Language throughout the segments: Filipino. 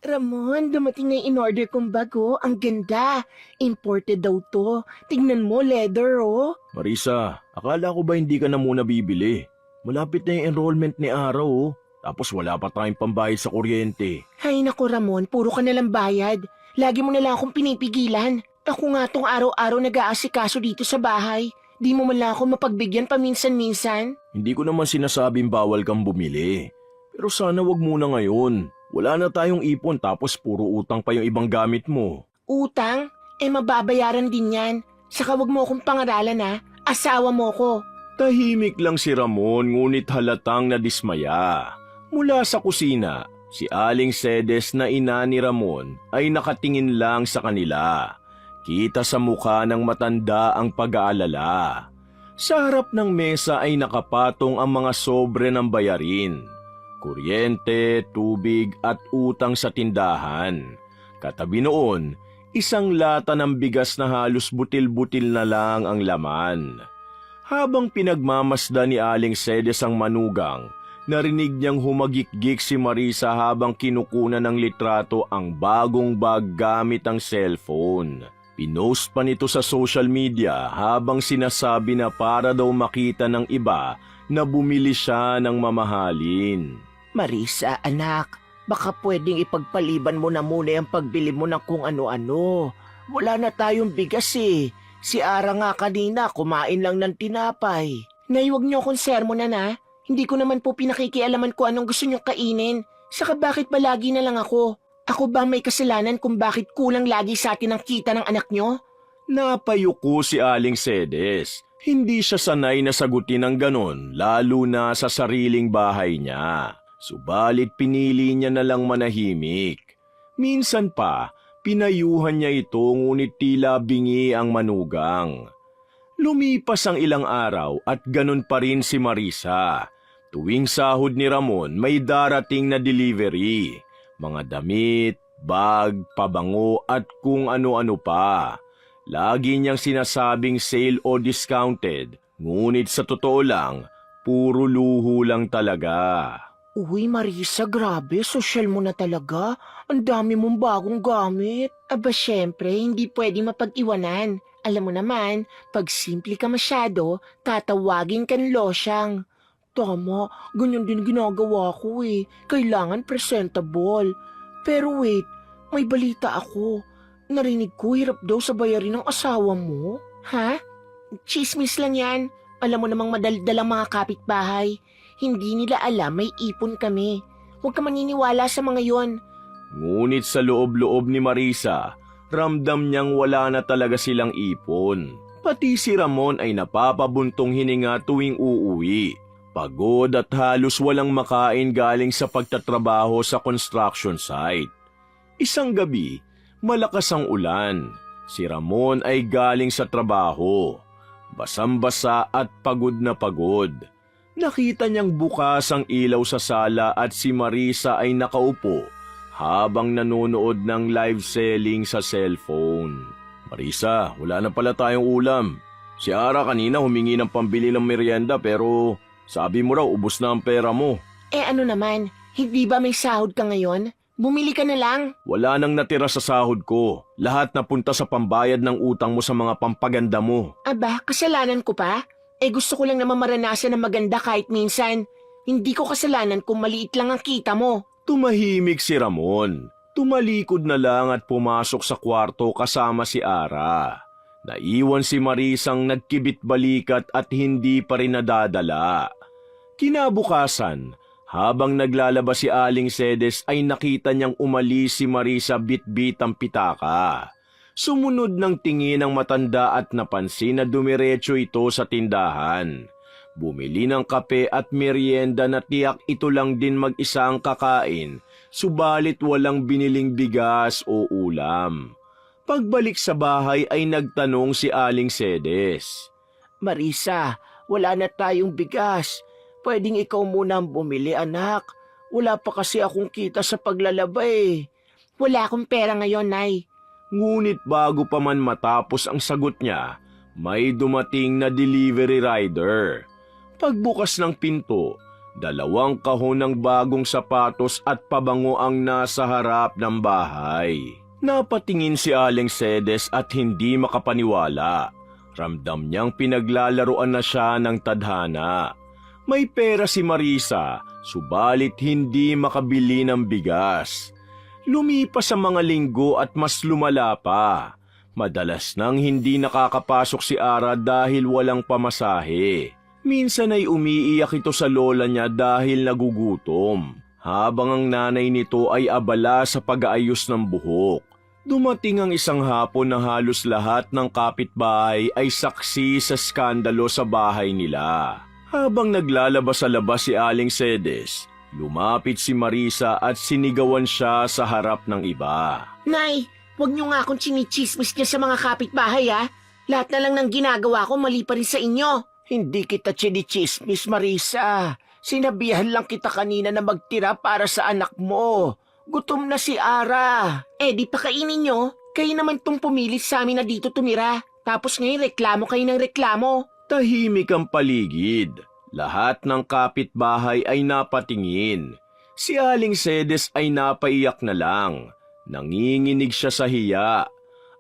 Ramon, dumating na yung in-order kong bago. Ang ganda. Imported daw to. Tingnan mo, leather oh. Marisa, akala ko ba hindi ka na muna bibili? Malapit na yung enrollment ni Araw oh. Tapos wala pa tayong pambayad sa kuryente. Hay nako Ramon, puro ka nalang bayad. Lagi mo na lang akong pinipigilan. Ako nga tong araw-araw nag-aasikaso dito sa bahay. Di mo man lang ako mapagbigyan paminsan-minsan. Hindi ko naman sinasabing bawal kang bumili. Pero sana wag muna ngayon. Wala na tayong ipon tapos puro utang pa yung ibang gamit mo. Utang? Mababayaran din yan. Saka wag mo akong pangaralan ha. Asawa mo ko. Tahimik lang si Ramon ngunit halatang nadismaya. Mula sa kusina, si Aling Cedes na ina ni Ramon ay nakatingin lang sa kanila. Kita sa mukha ng matanda ang pag-aalala. Sa harap ng mesa ay nakapatong ang mga sobre ng bayarin. Kuryente, tubig at utang sa tindahan. Katabi noon, isang lata ng bigas na halos butil-butil na lang ang laman. Habang pinagmamasda ni Aling Cedes ang manugang, narinig niyang humagikgik si Marisa habang kinukunan ng litrato ang bagong bag gamit ang cellphone. Pinost pa nito sa social media habang sinasabi na para daw makita ng iba na bumili siya ng mamahalin. Marisa, anak, baka pwedeng ipagpaliban mo na muna yung pagbili mo ng kung ano-ano. Wala na tayong bigas eh. Si Ara nga kanina kumain lang ng tinapay. Nay, huwag niyo akong sermonan na. Hindi ko naman po pinakikialaman kung anong gusto niyong kainin. Saka bakit ba lagi na lang ako? Ako ba may kasalanan kung bakit kulang lagi sa atin ang kita ng anak niyo? Napayuko si Aling Cedes. Hindi siya sanay na sagutin ng ganon, lalo na sa sariling bahay niya. Subalit pinili niya na lang manahimik. Minsan pa, pinayuhan niya ito ngunit tila bingi ang manugang. Lumipas ang ilang araw at ganon pa rin si Marisa. Tuwing sahod ni Ramon may darating na delivery. Mga damit, bag, pabango at kung ano-ano pa. Lagi niyang sinasabing sale o discounted, ngunit sa totoo lang, puro luho lang talaga. Uy, Marisa, grabe. Social mo na talaga. Ang dami mong bagong gamit. Aba, syempre, hindi pwedeng mapag-iwanan. Alam mo naman, pag simple ka masyado, tatawagin ka ng losyang. Tama, ganyan din ginagawa ko eh. Kailangan presentable. Pero wait, may balita ako. Narinig ko hirap daw sa bayarin ng asawa mo. Ha? Chismis lang yan. Alam mo namang madaldal ang mga kapitbahay. Hindi nila alam may ipon kami. Huwag ka maniniwala sa mga yon. Ngunit sa loob-loob ni Marisa, ramdam niyang wala na talaga silang ipon. Pati si Ramon ay napapabuntong hininga tuwing uuwi. Pagod at halos walang makain galing sa pagtatrabaho sa construction site. Isang gabi, malakas ang ulan. Si Ramon ay galing sa trabaho. Basang-basa at pagod na pagod. Nakita niyang bukas ang ilaw sa sala at si Marisa ay nakaupo habang nanonood ng live selling sa cellphone. Marisa, wala na pala tayong ulam. Si Ara kanina humingi ng pambili ng merienda pero sabi mo raw ubos na ang pera mo. Ano naman, hindi ba may sahod ka ngayon? Bumili ka na lang. Wala nang natira sa sahod ko. Lahat napunta sa pambayad ng utang mo sa mga pampaganda mo. Aba, kasalanan ko pa? Gusto ko lang naman maranasan ng maganda kahit minsan. Hindi ko kasalanan kung maliit lang ang kita mo. Tumahimik si Ramon. Tumalikod na lang at pumasok sa kwarto kasama si Ara. Naiwan si Marisang nagkibit-balikat at hindi pa rin nadadala. Kinabukasan, habang naglalaba si Aling Cedes ay nakita niyang umalis si Marisa bit-bit ang pitaka. Sumunod ng tingin ng matanda at napansin na dumiretso ito sa tindahan. Bumili ng kape at merienda na tiyak ito lang din mag-isa ang kakain, subalit walang biniling bigas o ulam. Pagbalik sa bahay ay nagtanong si Aling Cedes. Marisa, wala na tayong bigas. Pwedeng ikaw muna ang bumili, anak. Wala pa kasi akong kita sa paglalaba eh. Wala akong pera ngayon, Nay. Ngunit bago pa man matapos ang sagot niya, may dumating na delivery rider. Pagbukas ng pinto, 2 kahon ng bagong sapatos at pabango ang nasa harap ng bahay. Napatingin si Aling Cedes at hindi makapaniwala. Ramdam niyang pinaglalaruan na siya ng tadhana. May pera si Marisa, subalit hindi makabili ng bigas. Lumipas ang mga linggo at mas lumala pa. Madalas nang hindi nakakapasok si Ara dahil walang pamasahe. Minsan ay umiiyak ito sa lola niya dahil nagugutom, habang ang nanay nito ay abala sa pag-aayos ng buhok. Dumating ang isang hapon na halos lahat ng kapitbahay ay saksi sa skandalo sa bahay nila. Habang naglalabas sa labas si Aling Cedes, lumapit si Marisa at sinigawan siya sa harap ng iba. Nay, huwag niyo nga akong chinichismis niya sa mga kapitbahay ha. Lahat na lang ng ginagawa ko mali pa rin sa inyo. Hindi kita chinichismis, Marisa. Sinabihan lang kita kanina na magtira para sa anak mo. Gutom na si Ara. Di pakainin nyo. Kayo naman tong pumilit sa amin na dito tumira. Tapos ngayon reklamo kayo ng reklamo. Tahimik ang paligid. Lahat ng kapitbahay ay napatingin. Si Aling Cedes ay napaiyak na lang. Nanginginig siya sa hiya.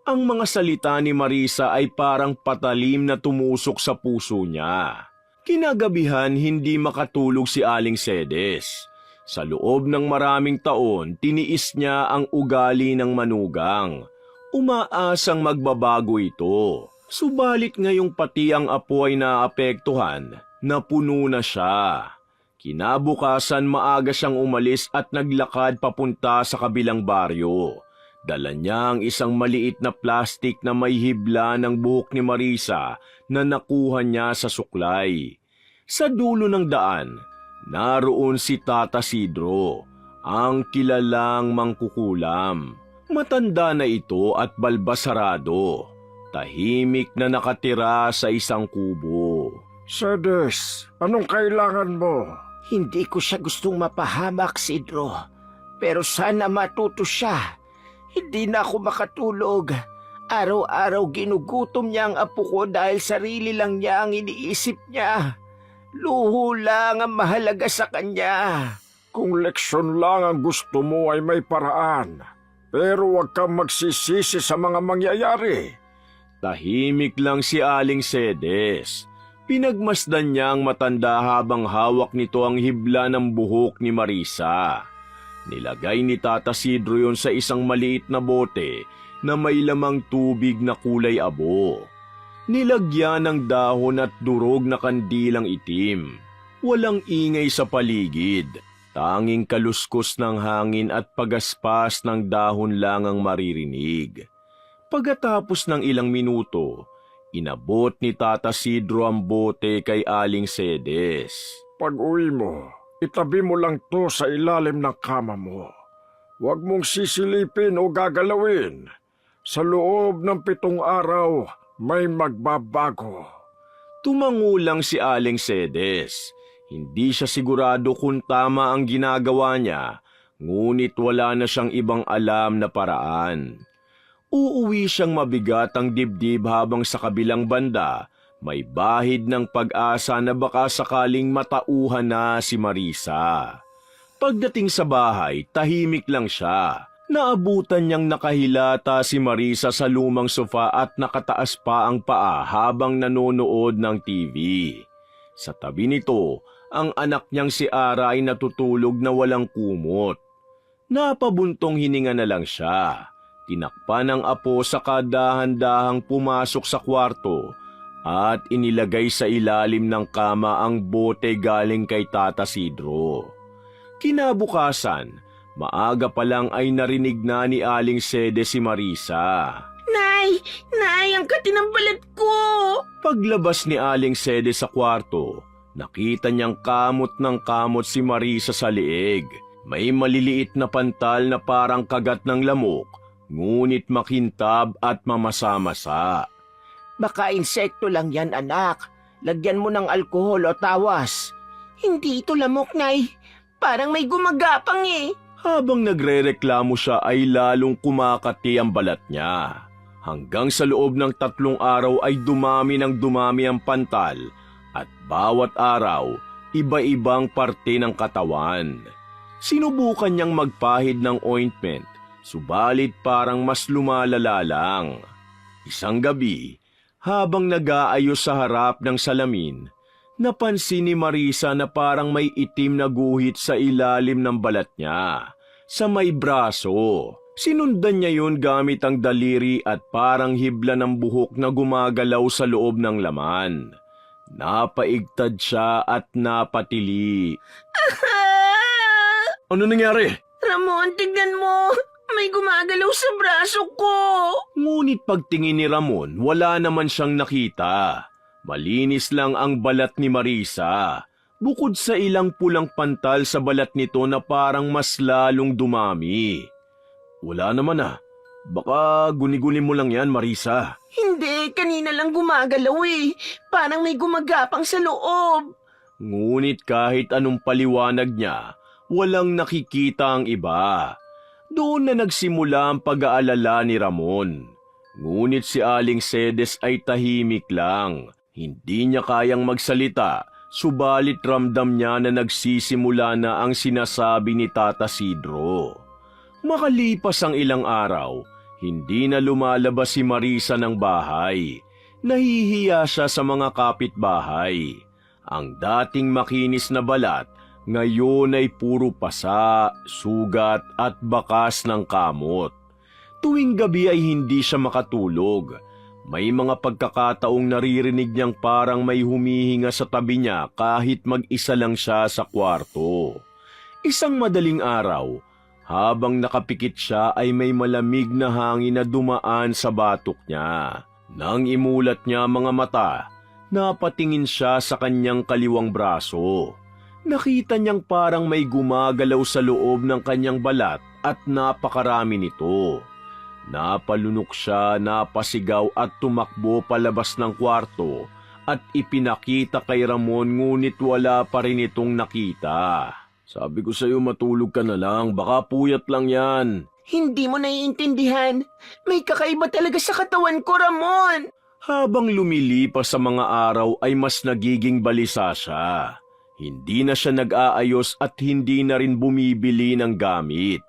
Ang mga salita ni Marisa ay parang patalim na tumusok sa puso niya. Kinagabihan hindi makatulog si Aling Cedes. Sa loob ng maraming taon, tiniis niya ang ugali ng manugang. Umaasang magbabago ito. Subalit ngayong pati ang apo ay naapektuhan, napuno na siya. Kinabukasan maaga siyang umalis at naglakad papunta sa kabilang baryo. Dala niya ang isang maliit na plastik na may hibla ng buhok ni Marisa na nakuha niya sa suklay. Sa dulo ng daan, naroon si Tata Sidro, ang kilalang mangkukulam. Matanda na ito at balbasarado. Tahimik na nakatira sa isang kubo. Cedes, anong kailangan mo? Hindi ko siya gustong mapahamak, Sidro. Pero sana matuto siya. Hindi na ako makatulog. Araw-araw ginugutom niya ang apo ko dahil sarili lang niya ang iniisip niya. Luho lang ang mahalaga sa kanya. Kung leksyon lang ang gusto mo ay may paraan. Pero huwag kang magsisisi sa mga mangyayari. Tahimik lang si Aling Cedes. Pinagmasdan niya ang matanda habang hawak nito ang hibla ng buhok ni Marisa. Nilagay ni Tata Sidro yon sa isang maliit na bote na may lamang tubig na kulay abo. Nilagyan ng dahon at durog na kandilang itim. Walang ingay sa paligid. Tanging kaluskos ng hangin at pagaspas ng dahon lang ang maririnig. Pagkatapos ng ilang minuto, inabot ni Tata Sidro ang bote kay Aling Cedes. Pag-uwi mo, itabi mo lang to sa ilalim ng kama mo. Huwag mong sisilipin o gagalawin. Sa loob ng 7 araw, may magbabago. Tumangulang si Aling Cedes. Hindi siya sigurado kung tama ang ginagawa niya, ngunit wala na siyang ibang alam na paraan. Uuwi siyang mabigat ang dibdib habang sa kabilang banda, may bahid ng pag-asa na baka sakaling matauhan na si Marisa. Pagdating sa bahay, tahimik lang siya. Naabutan niyang nakahilata si Marisa sa lumang sofa at nakataas pa ang paa habang nanonood ng TV. Sa tabi nito, ang anak niyang si Ara ay natutulog na walang kumot. Napabuntong hininga na lang siya. Tinakpan ng apo sa kadahan-dahang pumasok sa kwarto at inilagay sa ilalim ng kama ang bote galing kay Tata Sidro. Kinabukasan, maaga pa lang ay narinig na ni Aling Cedes si Marisa. Nay, ang kati ng balat ko! Paglabas ni Aling Cedes sa kwarto, nakita niyang kamot ng kamot si Marisa sa liig. May maliliit na pantal na parang kagat ng lamok, ngunit makintab at mamasa-masa. Baka insekto lang yan, anak. Lagyan mo ng alkohol o tawas. Hindi ito lamok, Nay. Parang may gumagapang eh. Habang nagrereklamo siya ay lalong kumakati ang balat niya. Hanggang sa loob ng 3 araw ay dumami ng dumami ang pantal at bawat araw iba-ibang parte ng katawan. Sinubukan niyang magpahid ng ointment, subalit parang mas lumalala lang. Isang gabi, habang nag-aayos sa harap ng salamin, napansin ni Marisa na parang may itim na guhit sa ilalim ng balat niya, sa may braso. Sinundan niya yun gamit ang daliri at parang hibla ng buhok na gumagalaw sa loob ng laman. Napaigtad siya at napatili. Ano nangyari? Ramon, tignan mo! May gumagalaw sa braso ko! Ngunit pagtingin ni Ramon, wala naman siyang nakita. Malinis lang ang balat ni Marisa. Bukod sa ilang pulang pantal sa balat nito na parang mas lalong dumami. Wala naman ah. Baka guni-guni mo lang yan, Marisa. Hindi, kanina lang gumagalaw eh. Parang may gumagapang sa loob. Ngunit kahit anong paliwanag niya, walang nakikita ang iba. Doon na nagsimula ang pag-aalala ni Ramon. Ngunit si Aling Cedes ay tahimik lang. Hindi niya kayang magsalita, subalit ramdam niya na nagsisimula na ang sinasabi ni Tata Sidro. Makalipas ang ilang araw, hindi na lumalabas si Marisa ng bahay. Nahihiya siya sa mga kapitbahay. Ang dating makinis na balat, ngayon ay puro pasa, sugat at bakas ng kamot. Tuwing gabi ay hindi siya makatulog. May mga pagkakataong naririnig niyang parang may humihinga sa tabi niya kahit mag-isa lang siya sa kwarto. Isang madaling araw, habang nakapikit siya ay may malamig na hangin na dumaan sa batok niya. Nang imulat niya mga mata, napatingin siya sa kanyang kaliwang braso. Nakita niyang parang may gumagalaw sa loob ng kanyang balat at napakarami nito. Napalunok siya, napasigaw at tumakbo palabas ng kwarto at ipinakita kay Ramon ngunit wala pa rin itong nakita. Sabi ko sa'yo matulog ka na lang, baka puyat lang yan. Hindi mo naiintindihan. May kakaiba talaga sa katawan ko, Ramon. Habang lumilipas sa mga araw ay mas nagiging balisa siya. Hindi na siya nag-aayos at hindi na rin bumibili ng gamit.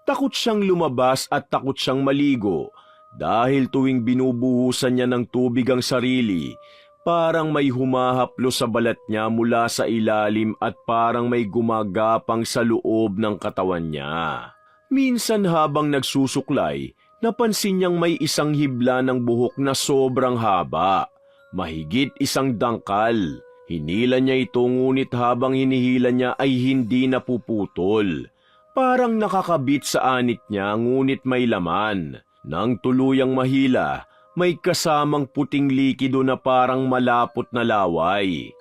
Takot siyang lumabas at takot siyang maligo dahil tuwing binubuhusan niya ng tubig ang sarili, parang may humahaplo sa balat niya mula sa ilalim at parang may gumagapang sa loob ng katawan niya. Minsan habang nagsusuklay, napansin niyang may isang hibla ng buhok na sobrang haba, mahigit isang dangkal. Hinila niya ito ngunit habang hinihila niya ay hindi napuputol. Parang nakakabit sa anit niya ngunit may laman. Nang tuluyang mahila, may kasamang puting likido na parang malapot na laway.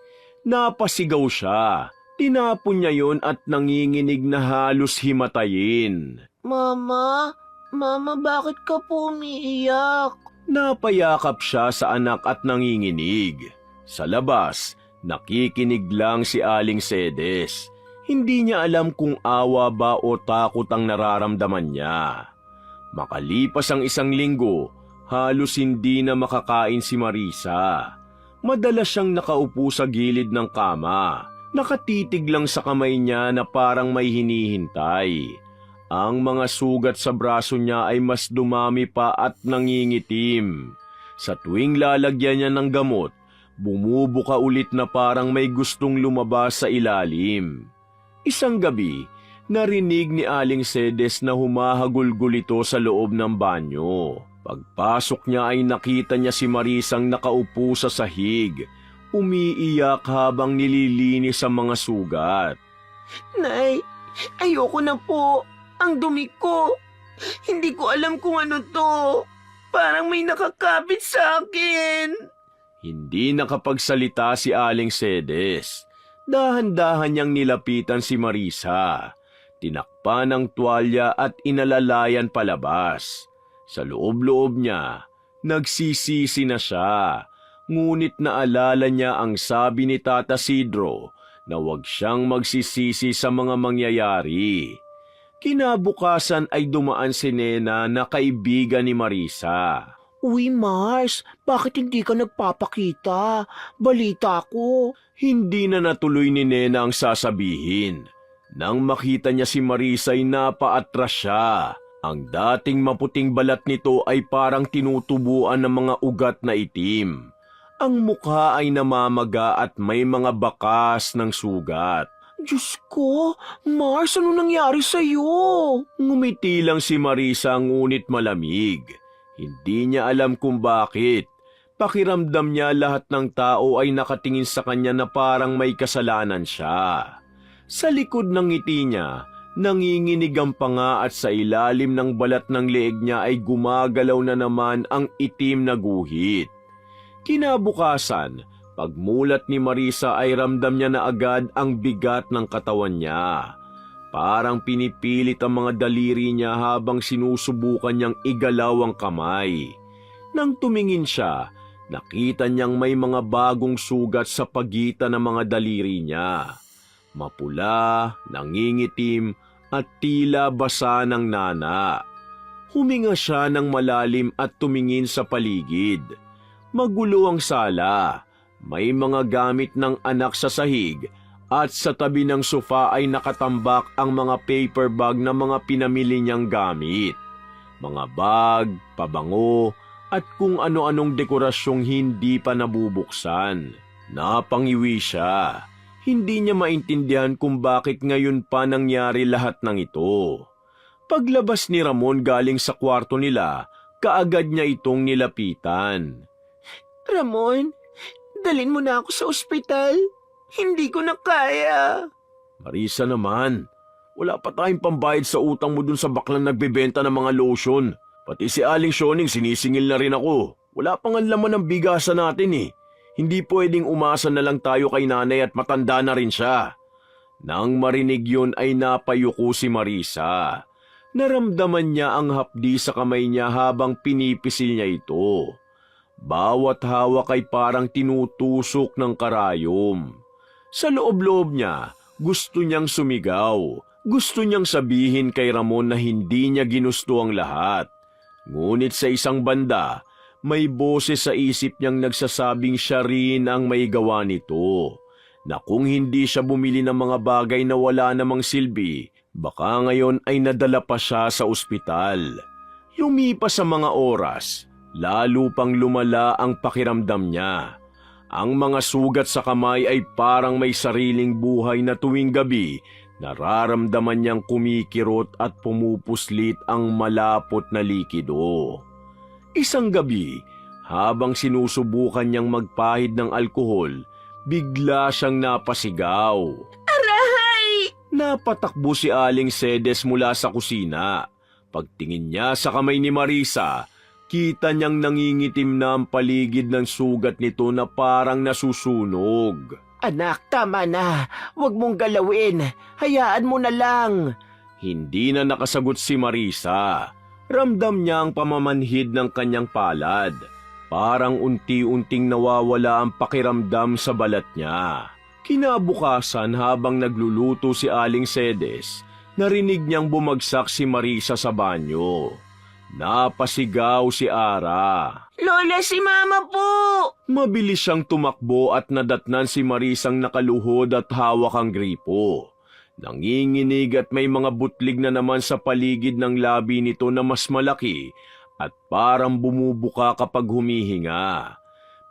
Napasigaw siya. Tinapon niya yon at nanginginig na halos himatayin. Mama, bakit ka po umiiyak? Napayakap siya sa anak at nanginginig. Sa labas, nakikinig lang si Aling Cedes. Hindi niya alam kung awa ba o takot ang nararamdaman niya. Makalipas ang isang linggo, halos hindi na makakain si Marisa. Madalas siyang nakaupo sa gilid ng kama, nakatitig lang sa kamay niya na parang may hinihintay. Ang mga sugat sa braso niya ay mas dumami pa at nangingitim. Sa tuwing lalagyan niya ng gamot, bumubuka ulit na parang may gustong lumabas sa ilalim. Isang gabi, narinig ni Aling Cedes na humahagulgol ito sa loob ng banyo. Pagpasok niya ay nakita niya si Marisang nakaupo sa sahig, umiiyak habang nililinis ang mga sugat. Nay, ayoko na po. Ang dumi ko. Hindi ko alam kung ano to. Parang may nakakapit sa akin. Hindi nakapagsalita si Aling Cedes. Dahan-dahan niyang nilapitan si Marisa. Tinakpan ng tuwalya at inalalayan palabas. Sa loob-loob niya, nagsisisi na siya. Ngunit naalala niya ang sabi ni Tata Sidro na huwag siyang magsisisi sa mga mangyayari. Kinabukasan ay dumaan si Nena na kaibigan ni Marisa. Uy, Mars, bakit hindi ka nagpapakita? Balita ko. Hindi na natuloy ni Nena ang sasabihin. Nang makita niya si Marisa ay napaatras siya. Ang dating maputing balat nito ay parang tinutubuan ng mga ugat na itim. Ang mukha ay namamaga at may mga bakas ng sugat. Diyos ko, Mars, ano nangyari sa'yo? Ngumiti lang si Marisa ngunit malamig. Hindi niya alam kung bakit. Pakiramdam niya lahat ng tao ay nakatingin sa kanya na parang may kasalanan siya. Sa likod ng ngiti niya, nanginginig ang panga at sa ilalim ng balat ng leeg niya ay gumagalaw na naman ang itim na guhit. Kinabukasan, pagmulat ni Marisa ay ramdam niya na agad ang bigat ng katawan niya. Parang pinipilit ang mga daliri niya habang sinusubukan niyang igalaw ang kamay. Nang tumingin siya, nakita niyang may mga bagong sugat sa pagitan ng mga daliri niya. Mapula, nangingitim at tila basa ng nana. Huminga siya ng malalim at tumingin sa paligid. Magulo ang sala. May mga gamit ng anak sa sahig at sa tabi ng sofa ay nakatambak ang mga paper bag na mga pinamili niyang gamit. Mga bag, pabango, at kung ano-anong dekorasyong hindi pa nabubuksan. Napangiwi siya. Hindi niya maintindihan kung bakit ngayon pa nangyari lahat ng ito. Paglabas ni Ramon galing sa kwarto nila, kaagad niya itong nilapitan. Ramon, dalhin mo na ako sa ospital. Hindi ko na kaya. Marisa naman, wala pa tayong pambayad sa utang mo dun sa baklang nagbebenta ng mga lotion. Pati si Aling Shoning sinisingil na rin ako. Wala pang ang laman ng bigasan natin eh. Hindi pwedeng umasa na lang tayo kay nanay at matanda na rin siya. Nang marinig yun ay napayuko si Marisa. Naramdaman niya ang hapdi sa kamay niya habang pinipisil niya ito. Bawat hawak ay parang tinutusok ng karayom. Sa loob-loob niya, gusto niyang sumigaw. Gusto niyang sabihin kay Ramon na hindi niya ginusto ang lahat. Ngunit sa isang banda, may boses sa isip niyang nagsasabing siya rin ang may gawa nito. Na kung hindi siya bumili ng mga bagay na wala namang silbi, baka ngayon ay nadala pa siya sa ospital. Lumipas sa mga oras, lalo pang lumala ang pakiramdam niya. Ang mga sugat sa kamay ay parang may sariling buhay na tuwing gabi, nararamdaman niyang kumikirot at pumupuslit ang malapot na likido. Isang gabi, habang sinusubukan niyang magpahid ng alkohol, bigla siyang napasigaw. Aray! Napatakbo si Aling Sedes mula sa kusina. Pagtingin niya sa kamay ni Marisa, kita niyang nangingitim na ang paligid ng sugat nito na parang nasusunog. Anak, tama na. Huwag mong galawin. Hayaan mo na lang. Hindi na nakasagot si Marisa. Ramdam niya ang pamamanhid ng kanyang palad. Parang unti-unting nawawala ang pakiramdam sa balat niya. Kinabukasan habang nagluluto si Aling Sedes, narinig niyang bumagsak si Marisa sa banyo. Napasigaw si Ara. Lola, si Mama po! Mabilis siyang tumakbo at nadatnan si Marisang nakaluhod at hawak ang gripo. Nanginginig at may mga butlig na naman sa paligid ng labi nito na mas malaki at parang bumubuka kapag humihinga.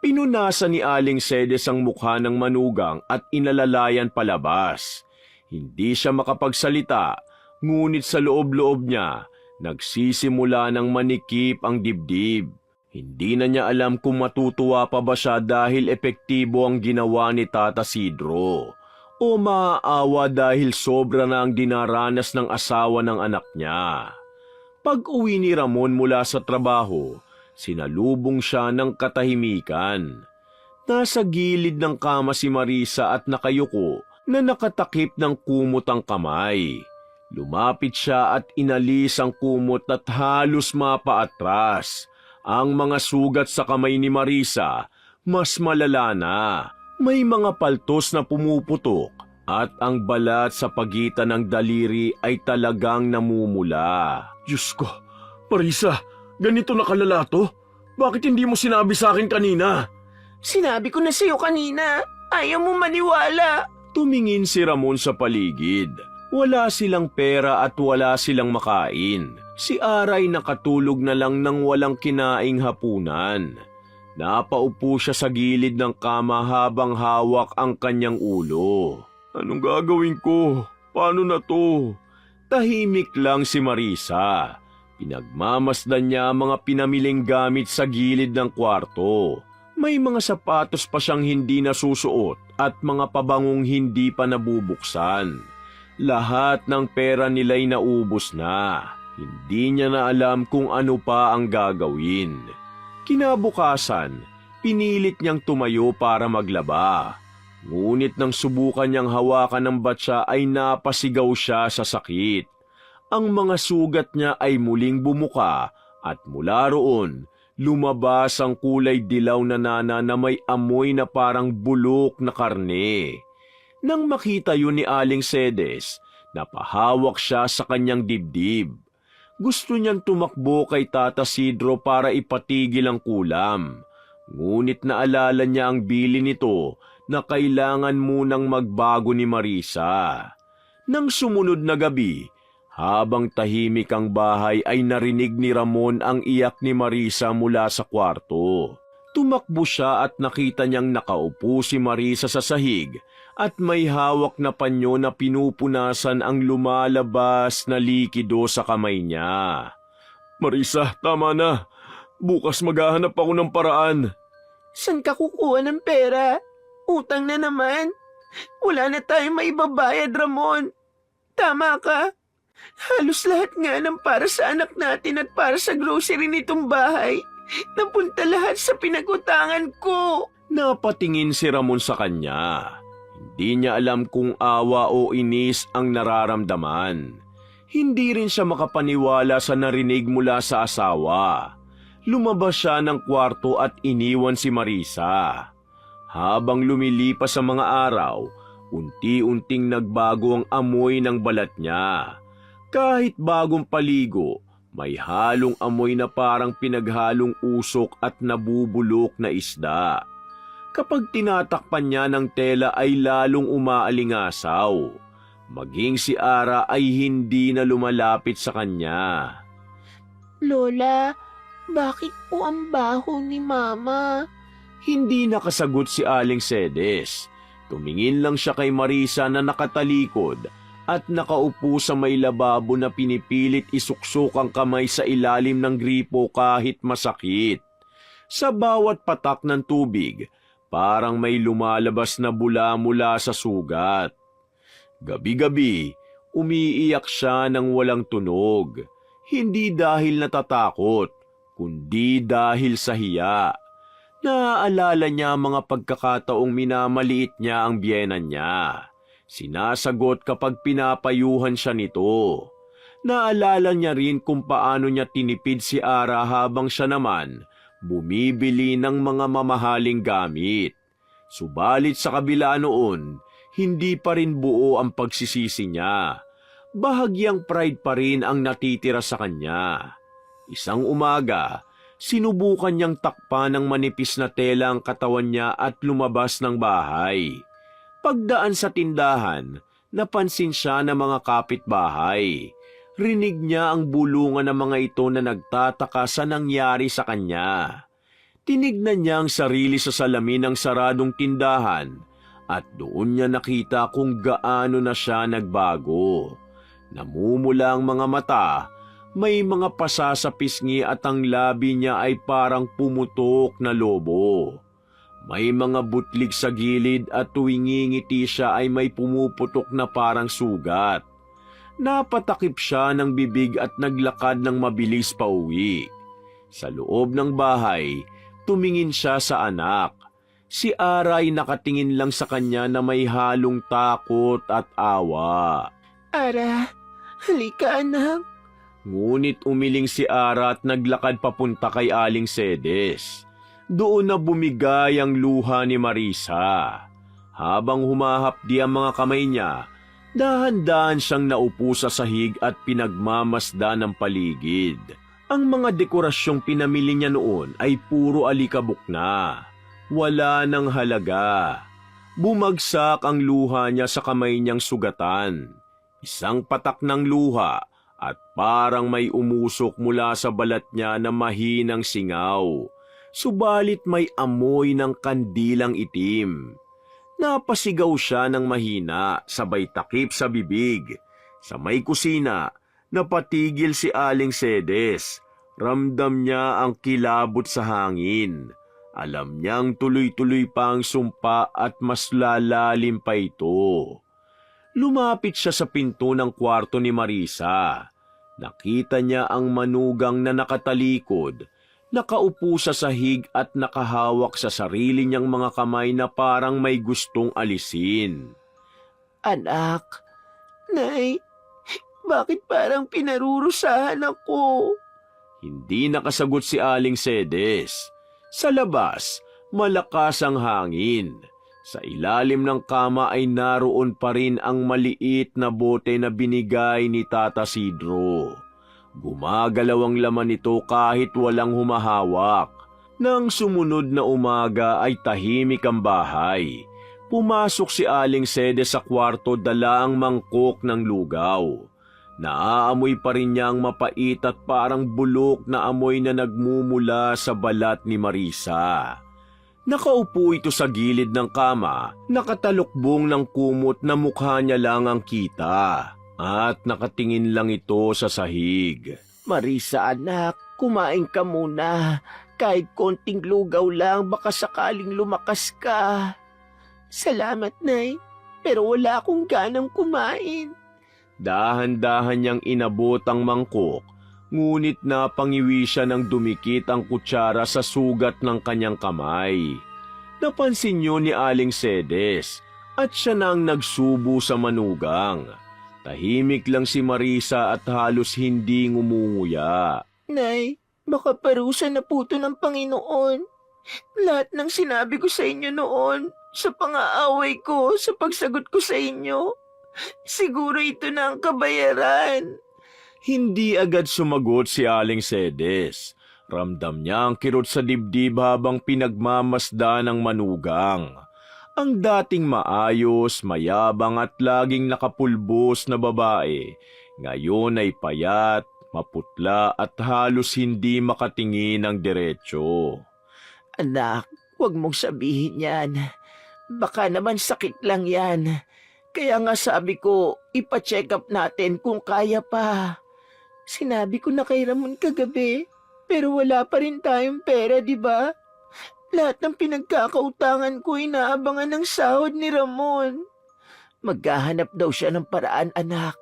Pinunasan ni Aling Sedes ang mukha ng manugang at inalalayan palabas. Hindi siya makapagsalita, ngunit sa loob-loob niya, nagsisimula ng manikip ang dibdib. Hindi na niya alam kung matutuwa pa ba siya dahil epektibo ang ginawa ni Tata Sidro o maaawa dahil sobra na ang dinaranas ng asawa ng anak niya. Pag-uwi ni Ramon mula sa trabaho, sinalubong siya ng katahimikan. Nasa gilid ng kama si Marisa at nakayuko na nakatakip ng kumot ang kamay. Lumapit siya at inalis ang kumot at halos mapaatras. Ang mga sugat sa kamay ni Marisa, mas malala na. May mga paltos na pumuputok at ang balat sa pagitan ng daliri ay talagang namumula. Diyos ko, Marisa, ganito na kalala to? Bakit hindi mo sinabi sa akin kanina? Sinabi ko na sa'yo kanina. Ayaw mo maniwala. Tumingin si Ramon sa paligid. Wala silang pera at wala silang makain. Si Aray nakatulog na lang ng walang kinaing hapunan. Napaupo siya sa gilid ng kama habang hawak ang kanyang ulo. Anong gagawin ko? Paano na to? Tahimik lang si Marisa. Pinagmamasdan niya ang mga pinamiling gamit sa gilid ng kwarto. May mga sapatos pa siyang hindi nasusuot at mga pabangong hindi pa nabubuksan. Lahat ng pera nila'y naubos na. Hindi niya na alam kung ano pa ang gagawin. Kinabukasan, pinilit niyang tumayo para maglaba. Ngunit nang subukan niyang hawakan ng batya ay napasigaw siya sa sakit. Ang mga sugat niya ay muling bumuka at mula roon, lumabas ang kulay dilaw na nana na may amoy na parang bulok na karne. Nang makita yun ni Aling Sedes, napahawak siya sa kanyang dibdib. Gusto niyang tumakbo kay Tata Sidro para ipatigil ang kulam. Ngunit naalala niya ang bili nito na kailangan munang magbago ni Marisa. Nang sumunod na gabi, habang tahimik ang bahay ay narinig ni Ramon ang iyak ni Marisa mula sa kwarto. Tumakbo siya at nakita niyang nakaupo si Marisa sa sahig at may hawak na panyo na pinupunasan ang lumalabas na likido sa kamay niya. Marisa, tama na. Bukas maghahanap ako ng paraan. San ka kukuha ng pera? Utang na naman. Wala na tayong maibabayad, Ramon. Tama ka. Halos lahat nga ng para sa anak natin at para sa grocery nitong bahay, napunta lahat sa pinagutangan ko. Napatingin si Ramon sa kanya. Hindi niya alam kung awa o inis ang nararamdaman. Hindi rin siya makapaniwala sa narinig mula sa asawa. Lumabas siya ng kwarto at iniwan si Marisa. Habang lumilipas ang mga araw, unti-unting nagbago ang amoy ng balat niya. Kahit bagong paligo, may halong amoy na parang pinaghalong usok at nabubulok na isda. Kapag tinatakpan niya ng tela ay lalong umaalingasaw. Maging si Ara ay hindi na lumalapit sa kanya. Lola, bakit po ang baho ni Mama? Hindi nakasagot si Aling Sedes. Tumingin lang siya kay Marisa na nakatalikod at nakaupo sa may lababo na pinipilit isuksok ang kamay sa ilalim ng gripo kahit masakit. Sa bawat patak ng tubig, parang may lumalabas na bula mula sa sugat. Gabi-gabi, umiiyak siya ng walang tunog. Hindi dahil natatakot, kundi dahil sa hiya. Naaalala niya ang mga pagkakataong minamaliit niya ang biyenan niya. Sinasagot kapag pinapayuhan siya nito. Naalala niya rin kung paano niya tinipid si Ara habang siya naman bumibili ng mga mamahaling gamit. Subalit sa kabila noon, hindi pa rin buo ang pagsisisi niya. Bahagyang pride pa rin ang natitira sa kanya. Isang umaga, sinubukan niyang takpan ng manipis na tela ang katawan niya at lumabas ng bahay. Pagdaan sa tindahan, napansin siya ng mga kapitbahay. Rinig niya ang bulungan ng mga ito na nagtataka sa nangyari sa kanya. Tinignan niya ang sarili sa salamin ng saradong tindahan at doon niya nakita kung gaano na siya nagbago. Namumula ang mga mata, may mga pasa sa pisngi at ang labi niya ay parang pumutok na lobo. May mga butlig sa gilid at tuwing ngingiti siya ay may pumuputok na parang sugat. Napatakip siya ng bibig at naglakad ng mabilis pa uwi. Sa loob ng bahay, tumingin siya sa anak. Si Aray nakatingin lang sa kanya na may halong takot at awa. Ara, halika anak. Ngunit umiling si Ara at naglakad papunta kay Aling Sedes. Doon na bumigay ang luha ni Marisa. Habang humahapdi ang mga kamay niya, dahan-dahan siyang naupo sa sahig at pinagmamasdan ng paligid. Ang mga dekorasyong pinamili niya noon ay puro alikabok na. Wala ng halaga. Bumagsak ang luha niya sa kamay niyang sugatan. Isang patak ng luha at parang may umusok mula sa balat niya na mahinang singaw. Subalit may amoy ng kandilang itim. Napasigaw siya ng mahina, sabay takip sa bibig. Sa may kusina, napatigil si Aling Sedes. Ramdam niya ang kilabot sa hangin. Alam niyang tuloy-tuloy pa ang sumpa at mas lalalim pa ito. Lumapit siya sa pinto ng kwarto ni Marisa. Nakita niya ang manugang na nakatalikod, nakaupo sa sahig at nakahawak sa sarili niyang mga kamay na parang may gustong alisin. Anak, Nay, bakit parang pinarurusahan ako? Hindi nakasagot si Aling Sedes. Sa labas, malakas ang hangin. Sa ilalim ng kama ay naroon pa rin ang maliit na bote na binigay ni Tata Sidro. Gumagalaw ang laman nito kahit walang humahawak. Nang sumunod na umaga ay tahimik ang bahay. Pumasok si Aling Sedes sa kwarto, dala ang mangkok ng lugaw. Naaamoy pa rin niya ang mapait at parang bulok na amoy na nagmumula sa balat ni Marisa. Nakaupo ito sa gilid ng kama, nakatalukbong ng kumot na mukha niya lang ang kita. At nakatingin lang ito sa sahig. Marisa anak, kumain ka muna. Kahit konting lugaw lang, baka sakaling lumakas ka. Salamat, Nay. Pero wala akong ganang kumain. Dahan-dahan niyang inabot ang mangkok, ngunit napangiwi siya ng dumikit ang kutsara sa sugat ng kanyang kamay. Napansin niyo ni Aling Sedes at siya nang nagsubo sa manugang. Tahimik lang si Marisa at halos hindi ngumunguya. Nay, baka parusa na po ito ng Panginoon. Lahat ng sinabi ko sa inyo noon, sa pang-aaway ko, sa pagsagot ko sa inyo, siguro ito na ang kabayaran. Hindi agad sumagot si Aling Sedes. Ramdam niya ang kirot sa dibdib habang pinagmamasda ng manugang. Ang dating maayos, mayabang at laging nakapulbos na babae, ngayon ay payat, maputla at halos hindi makatingin ng diretsyo. Anak, huwag mong sabihin yan. Baka naman sakit lang yan. Kaya nga sabi ko, ipa-check up natin kung kaya pa. Sinabi ko na kay Ramon kagabi, pero wala pa rin tayong pera, di ba? Lahat ng pinagkakautangan ko inaabangan ng sahod ni Ramon. Maghahanap daw siya ng paraan, anak.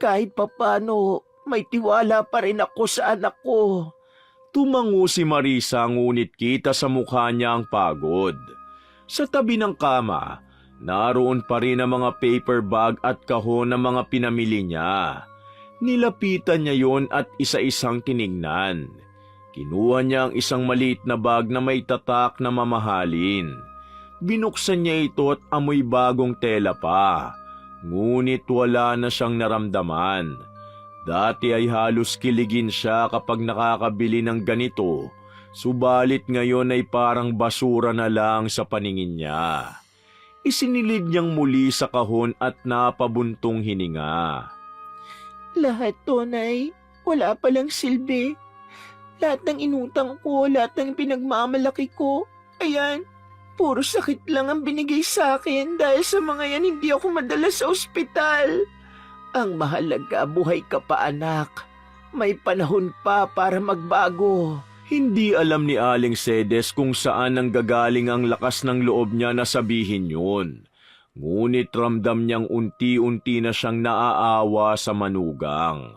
Kahit papano, may tiwala pa rin ako sa anak ko. Tumango si Marisa ngunit kita sa mukha niya ang pagod. Sa tabi ng kama, naroon pa rin ang mga paper bag at kahon ng mga pinamili niya. Nilapitan niya yon at isa-isang tinignan. Kinuha niya ang isang maliit na bag na may tatak na mamahalin. Binuksan niya ito at amoy bagong tela pa. Ngunit wala na siyang naramdaman. Dati ay halos kiligin siya kapag nakakabili ng ganito. Subalit ngayon ay parang basura na lang sa paningin niya. Isinilid niyang muli sa kahon at napabuntong hininga. Lahat to, Nay. Wala palang silbi. Lahat ng inutang ko, lahat ng pinagmamalaki ko. Ayan, puro sakit lang ang binigay sa akin dahil sa mga yan hindi ako madala sa ospital. Ang mahalaga, buhay ka pa anak. May panahon pa para magbago. Hindi alam ni Aling Sedes kung saan nanggagaling ang lakas ng loob niya na sabihin yun. Ngunit ramdam niyang unti-unti na siyang naaawa sa manugang.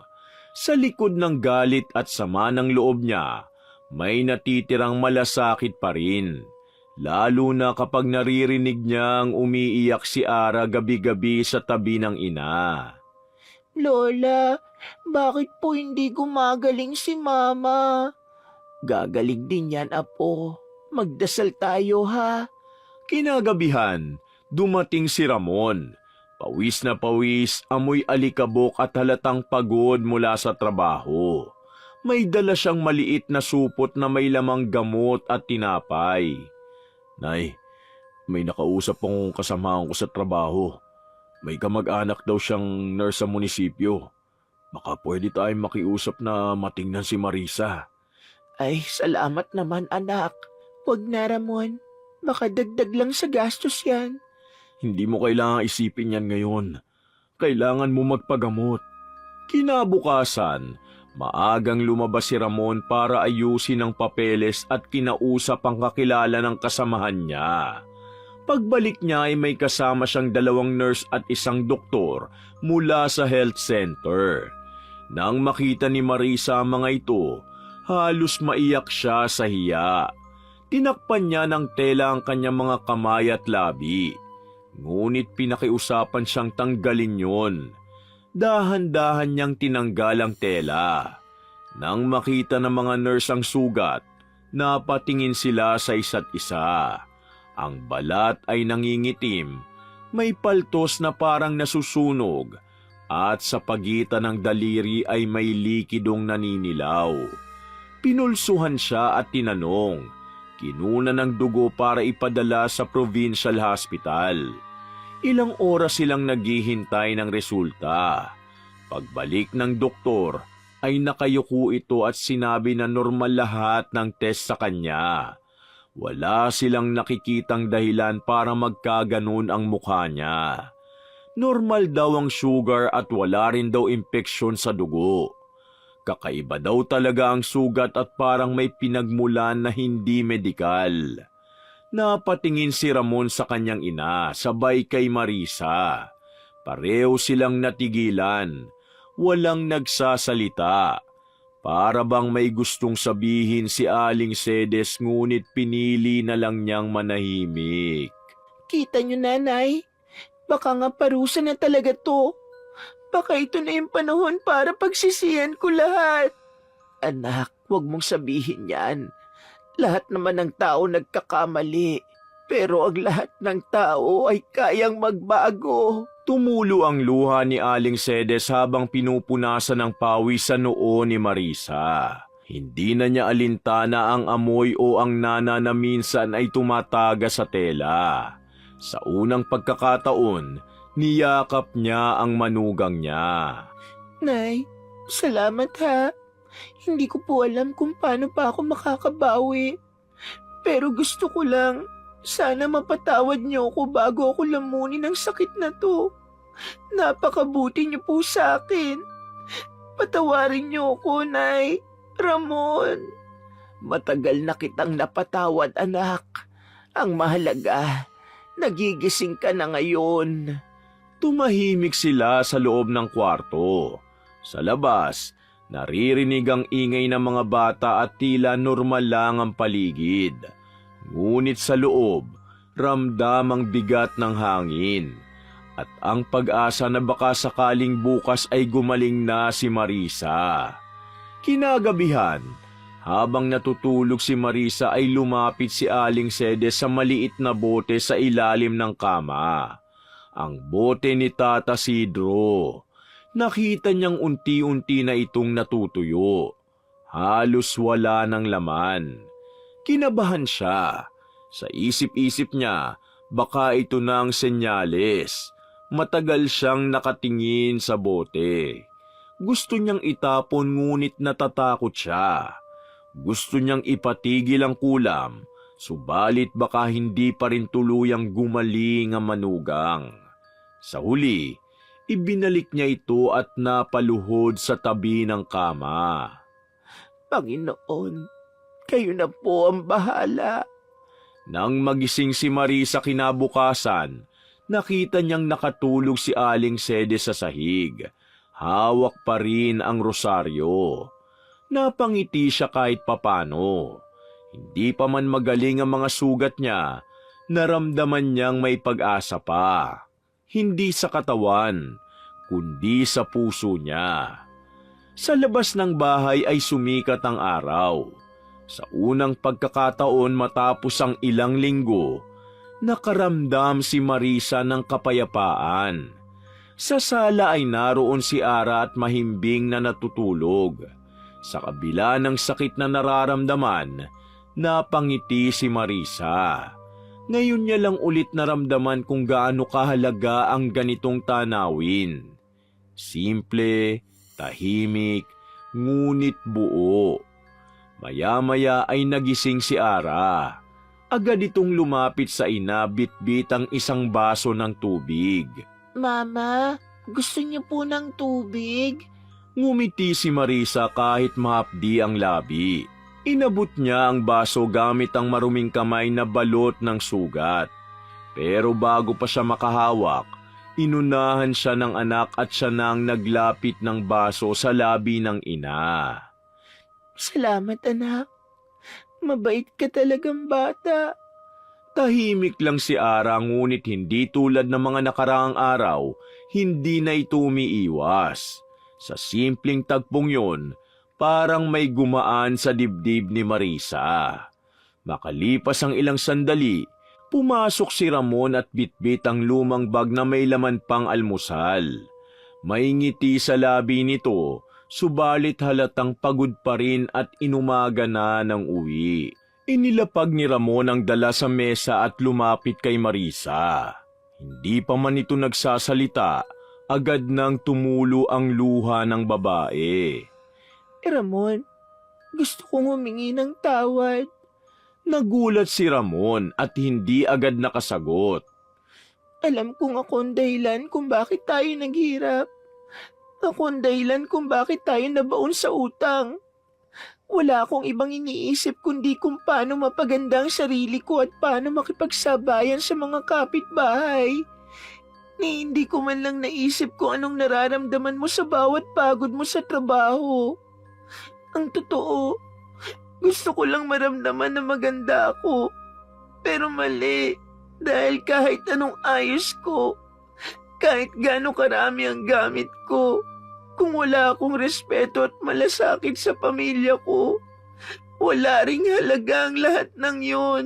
Sa likod ng galit at sama ng loob niya, may natitirang malasakit pa rin. Lalo na kapag naririnig niyang umiiyak si Ara gabi-gabi sa tabi ng ina. Lola, bakit po hindi gumagaling si Mama? Gagaling din yan, Apo. Magdasal tayo, ha? Kinagabihan, dumating si Ramon. Pawis na pawis, amoy alikabok at halatang pagod mula sa trabaho. May dala siyang maliit na supot na may lamang gamot at tinapay. Nay, may nakausap akong kasamahan ko sa trabaho. May kamag-anak daw siyang nurse sa munisipyo. Baka pwede tayong makiusap na matingnan si Marisa. Ay, salamat naman anak. Huwag na Ramon. Baka dagdag lang sa gastos yan. Hindi mo kailangang isipin yan ngayon. Kailangan mo magpagamot. Kinabukasan, maagang lumabas si Ramon para ayusin ang papeles at kinausap ang kakilala ng kasamahan niya. Pagbalik niya ay may kasama siyang 2 nurse at 1 doktor mula sa health center. Nang makita ni Marisa ang mga ito, halos maiyak siya sa hiya. Tinakpan niya ng tela ang kanyang mga kamay at labi. Ngunit pinakiusapan siyang tanggalin yon. Dahan-dahan niyang tinanggal ang tela. Nang makita ng mga nurse ang sugat, napatingin sila sa isa't isa. Ang balat ay nangingitim, may paltos na parang nasusunog, at sa pagitan ng daliri ay may likidong naninilaw. Pinulsuhan siya at tinanong. Kinuna ng dugo para ipadala sa provincial hospital. Ilang oras silang naghihintay ng resulta. Pagbalik ng doktor, ay nakayuko ito at sinabi na normal lahat ng test sa kanya. Wala silang nakikitang dahilan para magkaganon ang mukha niya. Normal daw ang sugar at wala rin daw impeksyon sa dugo. Kakaiba daw talaga ang sugat at parang may pinagmulan na hindi medikal. Napatingin si Ramon sa kanyang ina, sabay kay Marisa. Pareho silang natigilan. Walang nagsasalita. Para bang may gustong sabihin si Aling Cedes ngunit pinili na lang niyang manahimik. Kita niyo nanay, baka nga parusa na talaga to. Baka ito na yung panahon para pagsisihan ko lahat. Anak, huwag mong sabihin yan. Lahat naman ng tao nagkakamali. Pero ang lahat ng tao ay kayang magbago. Tumulo ang luha ni Aling Cedes habang pinupunasan ng pawis sa noo ni Marisa. Hindi na niya alintana ang amoy o ang nana na minsan ay tumataga sa tela. Sa unang pagkakataon, niyakap niya ang manugang niya. Nay, salamat ha. Hindi ko po alam kung paano pa ako makakabawi. Pero gusto ko lang, sana mapatawad niyo ako bago ako lamunin ng sakit na to. Napakabuti niyo po sa akin. Patawarin niyo ako, Nay. Ramon. Matagal na kitang napatawad, anak. Ang mahalaga, nagigising ka na ngayon. Tumahimik sila sa loob ng kwarto. Sa labas, naririnig ang ingay ng mga bata at tila normal lang ang paligid. Ngunit sa loob, ramdam ang bigat ng hangin at ang pag-asa na baka sakaling bukas ay gumaling na si Marisa. Kinagabihan, habang natutulog si Marisa ay lumapit si Aling Cedes sa maliit na bote sa ilalim ng kama. Ang bote ni Tata Sidro. Nakita niyang unti-unti na itong natutuyo. Halos wala ng laman. Kinabahan siya. Sa isip-isip niya, baka ito na ang senyales. Matagal siyang nakatingin sa bote. Gusto niyang itapon ngunit natatakot siya. Gusto niyang ipatigil ang kulam, subalit baka hindi pa rin tuluyang gumaling ang manugang. Sa huli, ibinalik niya ito at napaluhod sa tabi ng kama. Panginoon, kayo na po ang bahala. Nang magising si Marisa kinabukasan, nakita niyang nakatulog si Aling Cedes sa sahig. Hawak pa rin ang rosaryo. Napangiti siya kahit papano. Hindi pa man magaling ang mga sugat niya, naramdaman niyang may pag-asa pa. Hindi sa katawan, kundi sa puso niya. Sa labas ng bahay ay sumikat ang araw. Sa unang pagkakataon matapos ang ilang linggo, nakaramdam si Marisa ng kapayapaan. Sa sala ay naroon si Ara at mahimbing na natutulog. Sa kabila ng sakit na nararamdaman, napangiti si Marisa. Ngayon niya lang ulit naramdaman kung gaano kahalaga ang ganitong tanawin. Simple, tahimik, ngunit buo. Maya-maya ay nagising si Ara. Agad itong lumapit sa ina, bitbit ang isang baso ng tubig. Mama, gusto niyo po ng tubig? Ngumiti si Marisa kahit mahapdi ang labi. Inabot niya ang baso gamit ang maruming kamay na balot ng sugat. Pero bago pa siya makahawak, inunahan siya ng anak at siya nang naglapit ng baso sa labi ng ina. Salamat, anak. Mabait ka talagang bata. Tahimik lang si Ara ngunit hindi tulad ng mga nakaraang araw, hindi na ito umiiwas. Sa simpleng tagpong yon, parang may gumaan sa dibdib ni Marisa. Makalipas ang ilang sandali, pumasok si Ramon at bitbit ang lumang bag na may laman pang almusal. May ngiti sa labi nito, subalit halatang pagod pa rin at inumaga na ng uwi. Inilapag ni Ramon ang dala sa mesa at lumapit kay Marisa. Hindi pa man ito nagsasalita, agad nang tumulo ang luha ng babae. Ramon, gusto kong humingi ng tawad. Nagulat si Ramon at hindi agad nakasagot. Alam kong ako ang dahilan kung bakit tayo naghirap. Ako ang dahilan kung bakit tayo nabaon sa utang. Wala akong ibang iniisip kundi kung paano mapaganda ang sarili ko at paano makipagsabayan sa mga kapitbahay. Ni hindi ko man lang naisip kung anong nararamdaman mo sa bawat pagod mo sa trabaho. Ang totoo, gusto ko lang maramdaman na maganda ako. Pero mali, dahil kahit anong ayos ko, kahit gaano karami ang gamit ko, kung wala akong respeto at malasakit sa pamilya ko, wala ring halaga ang lahat ng yon.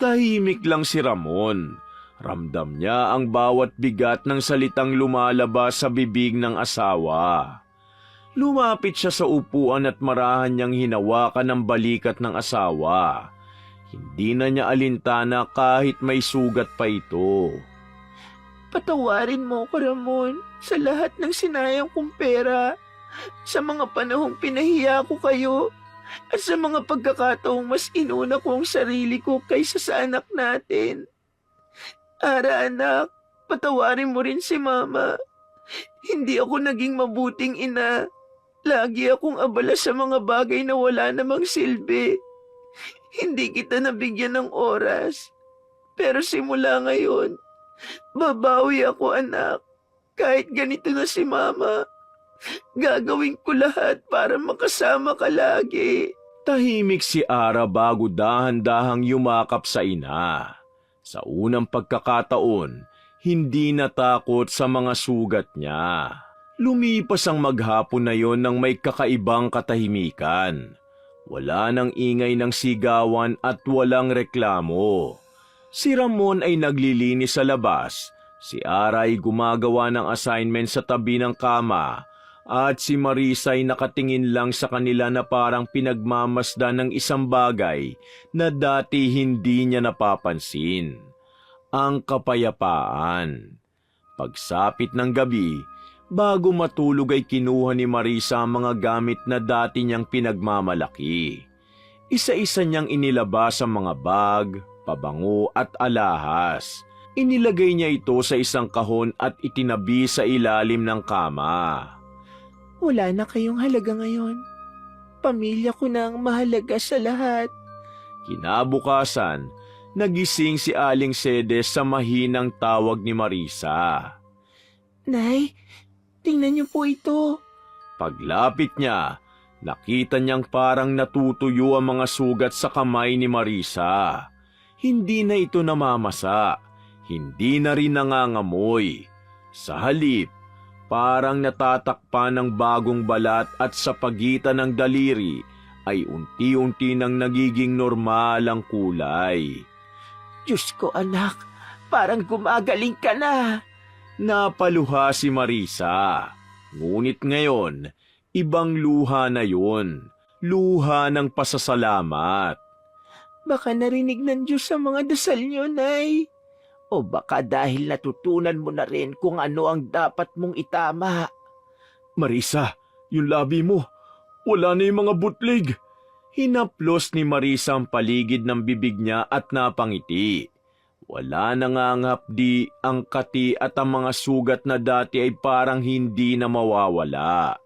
Tahimik lang si Ramon. Ramdam niya ang bawat bigat ng salitang lumalabas sa bibig ng asawa. Lumapit siya sa upuan at marahan niyang hinawakan ang balikat ng asawa. Hindi na niya alintana kahit may sugat pa ito. Patawarin mo ko, Ramon, sa lahat ng sinayang kong pera, sa mga panahong pinahiya ko kayo, at sa mga pagkakataong mas inuna ko ang sarili ko kaysa sa anak natin. Ara, anak, patawarin mo rin si Mama. Hindi ako naging mabuting ina. Lagi akong abala sa mga bagay na wala namang silbi. Hindi kita nabigyan ng oras. Pero simula ngayon, babawi ako, anak. Kahit ganito na si Mama, gagawin ko lahat para makasama ka lagi. Tahimik si Ara bago dahan-dahang yumakap sa ina. Sa unang pagkakataon, hindi natakot sa mga sugat niya. Lumipas ang maghapon na yon ng may kakaibang katahimikan. Wala nang ingay ng sigawan at walang reklamo. Si Ramon ay naglilinis sa labas, si Ara ay gumagawa ng assignment sa tabi ng kama, at si Marisa ay nakatingin lang sa kanila na parang pinagmamasdan ng isang bagay na dati hindi niya napapansin. Ang kapayapaan. Pagsapit ng gabi, bago matulog ay kinuha ni Marisa ang mga gamit na dati niyang pinagmamalaki. Isa-isa niyang inilabas ang mga bag, pabango at alahas. Inilagay niya ito sa isang kahon at itinabi sa ilalim ng kama. Wala na kayong halaga ngayon. Pamilya ko na ang mahalaga sa lahat. Kinabukasan, nagising si Aling Sedes sa mahinang tawag ni Marisa. Nay, tingnan niyo po ito. Paglapit niya, nakita niyang parang natutuyo ang mga sugat sa kamay ni Marisa. Hindi na ito namamasa, hindi na rin nangangamoy. Sa halip, parang natatakpan ng bagong balat at sa pagitan ng daliri ay unti-unti nang nagiging normal ang kulay. Diyos ko, anak, parang gumagaling ka na. Napaluha si Marisa. Ngunit ngayon, Ibang luha na yun. Luha ng pasasalamat. Baka narinig ng Diyos sa mga dasal niyo, Nay. O baka dahil natutunan mo na rin kung ano ang dapat mong itama. Marisa, yung labi mo. Wala na yung mga butlig. Hinaplos ni Marisa ang paligid ng bibig niya at napangiti. Wala na nga ngapdi, ang kati at ang mga sugat na dati ay parang hindi na mawawala.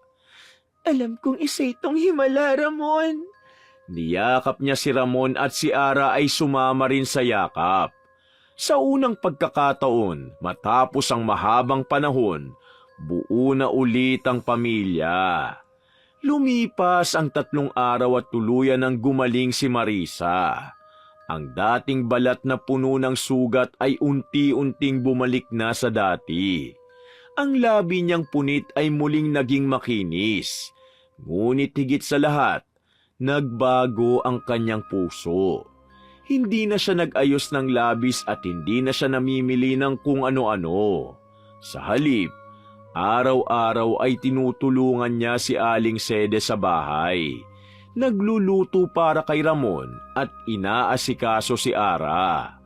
Alam kong isa itong himala, Ramon. Niyakap niya si Ramon at si Ara ay sumama rin sa yakap. Sa unang pagkakataon, matapos ang mahabang panahon, buo na ulit ang pamilya. Lumipas ang 3 araw at tuluyan ng gumaling si Marisa. Ang dating balat na puno ng sugat ay unti-unting bumalik na sa dati. Ang labi niyang punit ay muling naging makinis. Ngunit higit sa lahat, nagbago ang kanyang puso. Hindi na siya nag-ayos ng labis at hindi na siya namimili ng kung ano-ano. Sa halip, araw-araw ay tinutulungan niya si Aling Sede sa bahay. Nagluluto para kay Ramon at inaasikaso si Ara.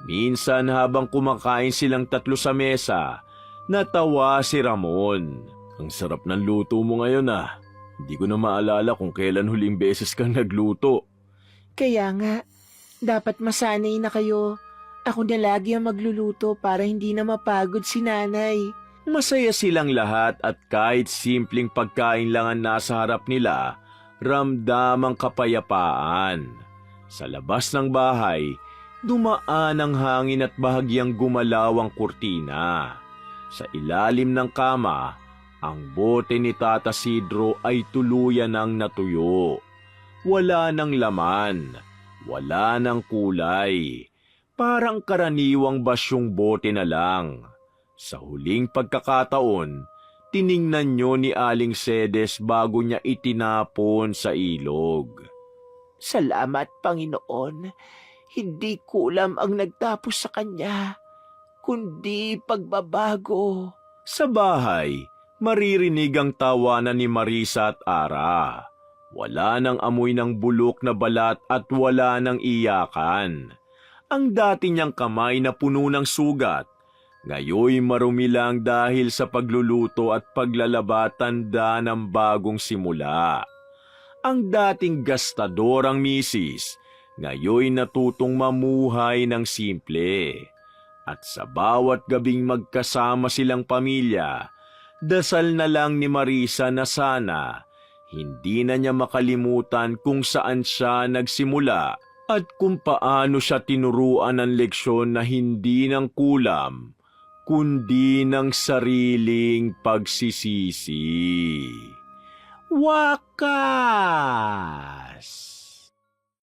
Minsan habang kumakain silang 3 sa mesa, natawa si Ramon. Ang sarap ng luto mo ngayon ah. Hindi ko na maalala kung kailan huling beses kang nagluto. Kaya nga, dapat masanay na kayo. Ako na lagi ang magluluto para hindi na mapagod si nanay. Masaya silang lahat at kahit simpleng pagkain lang ang nasa harap nila, ramdam ang kapayapaan. Sa labas ng bahay, dumaan ang hangin at bahagyang gumalaw ang kurtina. Sa ilalim ng kama, ang bote ni Tata Sidro ay tuluyan ng natuyo. Wala ng laman, wala ng kulay. Parang karaniwang basyong bote na lang. Sa huling pagkakataon, tiningnan niyo ni Aling Sedes bago niya itinapon sa ilog. Salamat, Panginoon. Hindi kulam ang nagtapos sa kanya, kundi pagbabago. Sa bahay, maririnig ang tawanan ni Marisa at Ara. Wala nang amoy ng bulok na balat at wala nang iyakan. Ang dati niyang kamay na puno ng sugat, ngayoy marumi lang dahil sa pagluluto at paglalaba tanda ng bagong simula. Ang dating gastadorang misis, ngayoy natutong mamuhay ng simple. At sa bawat gabing magkasama silang pamilya, dasal na lang ni Marisa na sana hindi na niya makalimutan kung saan siya nagsimula at kung paano siya tinuruan ng leksyon na hindi ng kulam, kundi ng sariling pagsisisi. Wakas!